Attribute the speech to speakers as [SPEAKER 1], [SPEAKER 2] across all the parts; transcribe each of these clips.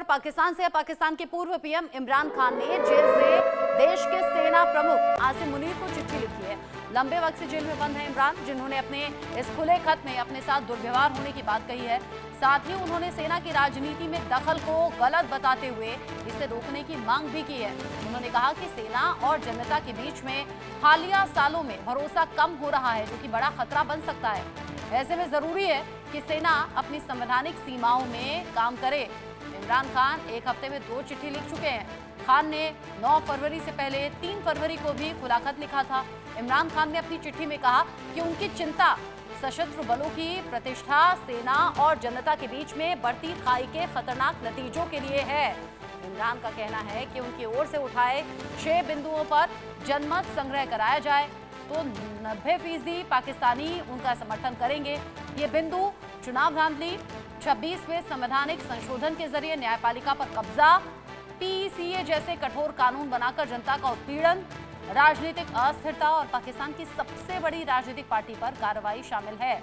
[SPEAKER 1] पाकिस्तान से है। पाकिस्तान के पूर्व पीएम इमरान खान ने जेल से देश के सेना प्रमुख आसिम मुनीर को चिट्ठी लिखी है। लंबे वक्त से जेल में बंद है इमरान, जिन्होंने अपने इस खुले खत में अपने साथ दुर्व्यवहार होने की बात कही है। साथ ही उन्होंने सेना की राजनीति में दखल को गलत बताते हुए इसे रोकने की मांग भी की है। उन्होंने कहा कि सेना और जनता के बीच में हालिया सालों में भरोसा कम हो रहा है, जो कि बड़ा खतरा बन सकता है। ऐसे में जरूरी है कि सेना अपनी संवैधानिक सीमाओं में काम करे। इमरान खान एक हफ्ते में 2 चिट्ठी लिख चुके हैं। खान ने 9 फरवरी से पहले 3 फरवरी को भी खुला खत लिखा था। इमरान खान ने अपनी चिट्ठी में कहा कि उनकी चिंता सशस्त्र बलों की प्रतिष्ठा, सेना और जनता के बीच में बढ़ती खाई के खतरनाक नतीजों के लिए है। इमरान का कहना है कि उनकी ओर से उठाए 6 बिंदुओं पर जनमत संग्रह कराया जाए तो 90% पाकिस्तानी उनका समर्थन करेंगे। ये बिंदु चुनाव धांधली, 26वें संवैधानिक संशोधन के जरिए न्यायपालिका पर कब्जा, पीसीए जैसे कठोर कानून बनाकर जनता का उत्पीड़न, राजनीतिक अस्थिरता और पाकिस्तान की सबसे बड़ी राजनीतिक पार्टी पर कार्रवाई शामिल है।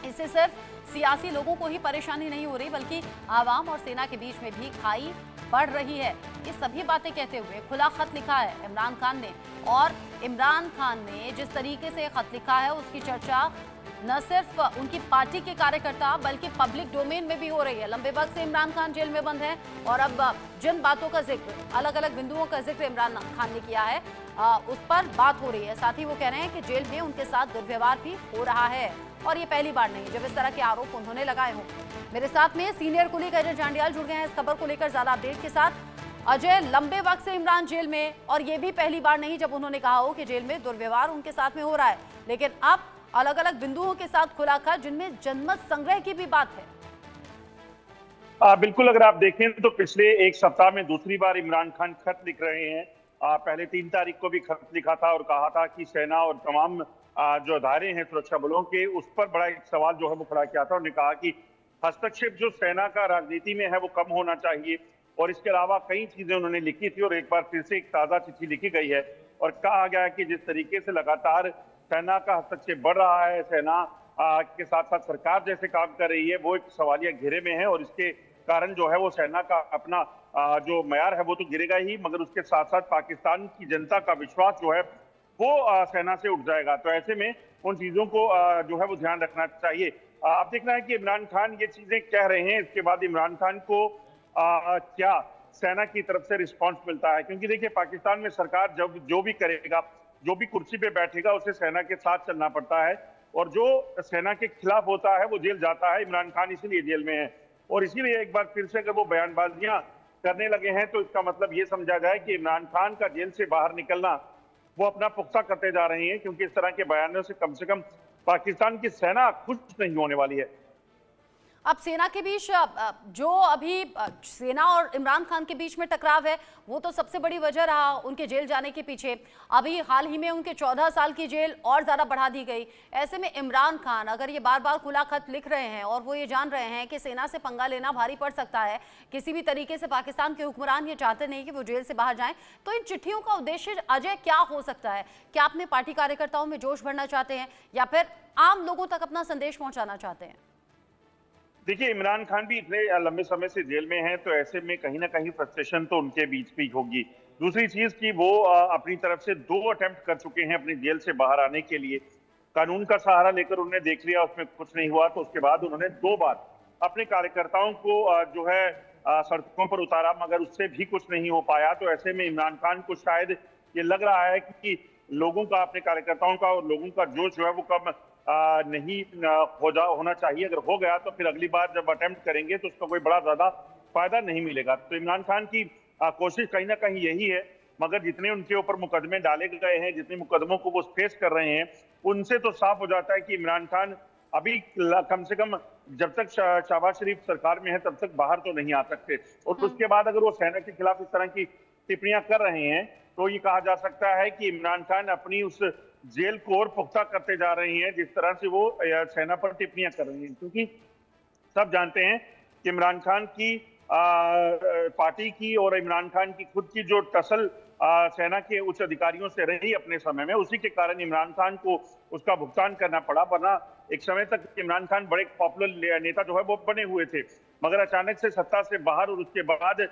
[SPEAKER 1] इससे सिर्फ सियासी लोगों को ही परेशानी नहीं हो रही, बल्कि आवाम और सेना के बीच में भी खाई बढ़ रही है। ये सभी बातें कहते हुए खुला खत लिखा है इमरान खान ने। और इमरान खान ने जिस तरीके से खत लिखा है उसकी चर्चा न सिर्फ उनकी पार्टी के कार्यकर्ता बल्कि पब्लिक डोमेन में भी हो रही है। लंबे वक्त से इमरान खान जेल में बंद हैं और अब जिन बातों का जिक्र, अलग अलग बिंदुओं का जिक्र इमरान खान ने किया है, उस पर बात हो रही है। साथ ही वो कह रहे हैं कि जेल में उनके साथ दुर्व्यवहार भी हो रहा है और ये पहली बार नहीं जब इस तरह के आरोप उन्होंने लगाए हों। मेरे साथ में सीनियर कुलीग अजय जांडियाल जुड़ गए हैं इस खबर को लेकर ज्यादा अपडेट के साथ। अजय, लंबे वक्त से इमरान जेल में और ये भी पहली बार नहीं जब उन्होंने कहा हो कि जेल में दुर्व्यवहार उनके साथ में हो रहा है, लेकिन अब अलग अलग बिंदुओं के साथ खुला खत जिनमें जनमत संग्रह की भी बात है।
[SPEAKER 2] बिल्कुल, अगर आप देखें तो पिछले 1 सप्ताह में दूसरी बार इमरान खान खत लिख रहे हैं। पहले 3 तारीख को भी खत लिखा था और कहा था कि सेना और तमाम जो अदारे हैं सुरक्षा बलों के, उस पर बड़ा एक सवाल जो है वो खड़ा किया था। उन्होंने कहा कि हस्तक्षेप जो सेना का राजनीति में है वो कम होना चाहिए और इसके अलावा कई चीजें उन्होंने लिखी थी और एक बार फिर से एक ताजा चिट्ठी लिखी गई है और कहा गया है कि जिस तरीके से लगातार सेना का हस्तक्षेप बढ़ रहा है, सेना के साथ साथ सरकार जैसे काम कर रही है, वो एक सवालिया घेरे में है और इसके कारण जो है वो सेना का अपना जो मयार है वो तो गिरेगा ही, मगर उसके साथ साथ पाकिस्तान की जनता का विश्वास जो है वो सेना से उठ जाएगा। तो ऐसे में उन चीजों को जो है वो ध्यान रखना चाहिए। अब देखना है कि इमरान खान ये चीजें कह रहे हैं, इसके बाद इमरान खान को क्या सेना की तरफ से रिस्पॉन्स मिलता है, क्योंकि देखिए पाकिस्तान में सरकार जब जो भी करेगा, जो भी कुर्सी पे बैठेगा उसे सेना के साथ चलना पड़ता है और जो सेना के खिलाफ होता है वो जेल जाता है। इमरान खान इसीलिए जेल में है और इसीलिए एक बार फिर से अगर वो बयानबाजियां करने लगे हैं तो इसका मतलब ये समझा जाए कि इमरान खान का जेल से बाहर निकलना वो अपना पुख्ता करते जा रहे हैं, क्योंकि इस तरह के बयानों से कम पाकिस्तान की सेना खुश नहीं होने वाली है।
[SPEAKER 1] अब सेना के बीच जो अभी सेना और इमरान खान के बीच में टकराव है वो तो सबसे बड़ी वजह रहा उनके जेल जाने के पीछे। अभी हाल ही में उनके 14 साल की जेल और ज्यादा बढ़ा दी गई। ऐसे में इमरान खान अगर ये बार बार खुला खत लिख रहे हैं और वो ये जान रहे हैं कि सेना से पंगा लेना भारी पड़ सकता है, किसी भी तरीके से पाकिस्तान के हुक्मरान ये चाहते नहीं कि वो जेल से बाहर जाएं, तो इन चिट्ठियों का उद्देश्य अजय क्या हो सकता है? क्या अपने पार्टी कार्यकर्ताओं में जोश भरना चाहते हैं या फिर आम लोगों तक अपना संदेश पहुंचाना चाहते हैं?
[SPEAKER 2] देखिए, इमरान खान भी इतने लंबे समय से जेल में हैं, तो ऐसे में कहीं ना कहीं फ्रस्ट्रेशन तो उनके बीच भी होगी। दूसरी चीज कि वो अपनी तरफ से 2 अटेम्प्ट कर चुके हैं अपनी जेल से बाहर आने के लिए। कानून का सहारा लेकर उन्होंने देख लिया, उसमें कुछ नहीं हुआ, तो उसके बाद उन्होंने 2 बार अपने कार्यकर्ताओं को जो है सड़कों पर उतारा, मगर उससे भी कुछ नहीं हो पाया। तो ऐसे में इमरान खान को शायद ये लग रहा है कि लोगों का, अपने कार्यकर्ताओं का और लोगों का जोश जो है वो कम नहीं होना चाहिए। अगर हो गया तो फिर अगली बार जब अटेम्प्ट करेंगे तो उसका कोई बड़ा ज्यादा फायदा नहीं मिलेगा। तो इमरान खान की कोशिश कहीं ना कहीं यही है, मगर जितने उनके ऊपर मुकदमे डाले गए हैं, जितने मुकदमों को वो फेस कर रहे हैं, उनसे तो साफ हो जाता है कि इमरान खान अभी कम से कम जब तक शहबाज शरीफ सरकार में है तब तक बाहर तो नहीं आ सकते। और उसके बाद अगर वो सेना के खिलाफ इस तरह की टिप्पणियां कर रहे हैं तो ये कहा जा सकता है कि इमरान खान अपनी उस जेल को और पुख्ता करते जा रहे हैं जिस तरह से वो सेना पर टिप्पणियां कर रही हैं, क्योंकि सब जानते हैं कि इमरान खान की पार्टी की और इमरान खान की खुद की जो टसल सेना के उच्च अधिकारियों से रही अपने समय में, उसी के कारण इमरान खान को उसका भुगतान करना पड़ा। वरना एक समय तक इमरान खान बड़े पॉपुलर नेता जो है वो बने हुए थे, मगर अचानक से सत्ता से बाहर और उसके बाद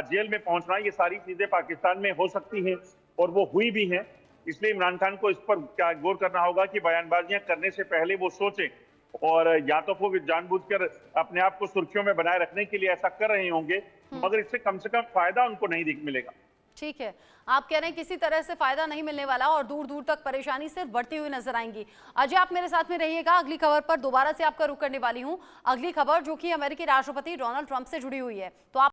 [SPEAKER 2] जेल में पहुंचना, ये सारी चीजें पाकिस्तान में हो सकती हैं और वो हुई भी हैं। इसलिए इमरान खान को इस पर क्या गौर करना होगा कि बयानबाजियां करने से पहले वो सोचें, और या तो वो जानबूझकर अपने आप को सुर्खियों में बनाए रखने के लिए ऐसा कर रहे होंगे, मगर इससे कम से कम फायदा उनको नहीं मिलेगा।
[SPEAKER 1] ठीक है, आप कह रहे हैं किसी तरह से फायदा नहीं मिलने वाला और दूर दूर तक परेशानी सिर्फ बढ़ती हुई नजर आएंगी। अजय, आप मेरे साथ में रहिएगा, अगली खबर पर दोबारा से आपका रुख करने वाली हूं। अगली खबर जो कि अमेरिकी राष्ट्रपति डोनाल्ड ट्रंप से जुड़ी हुई है, तो आप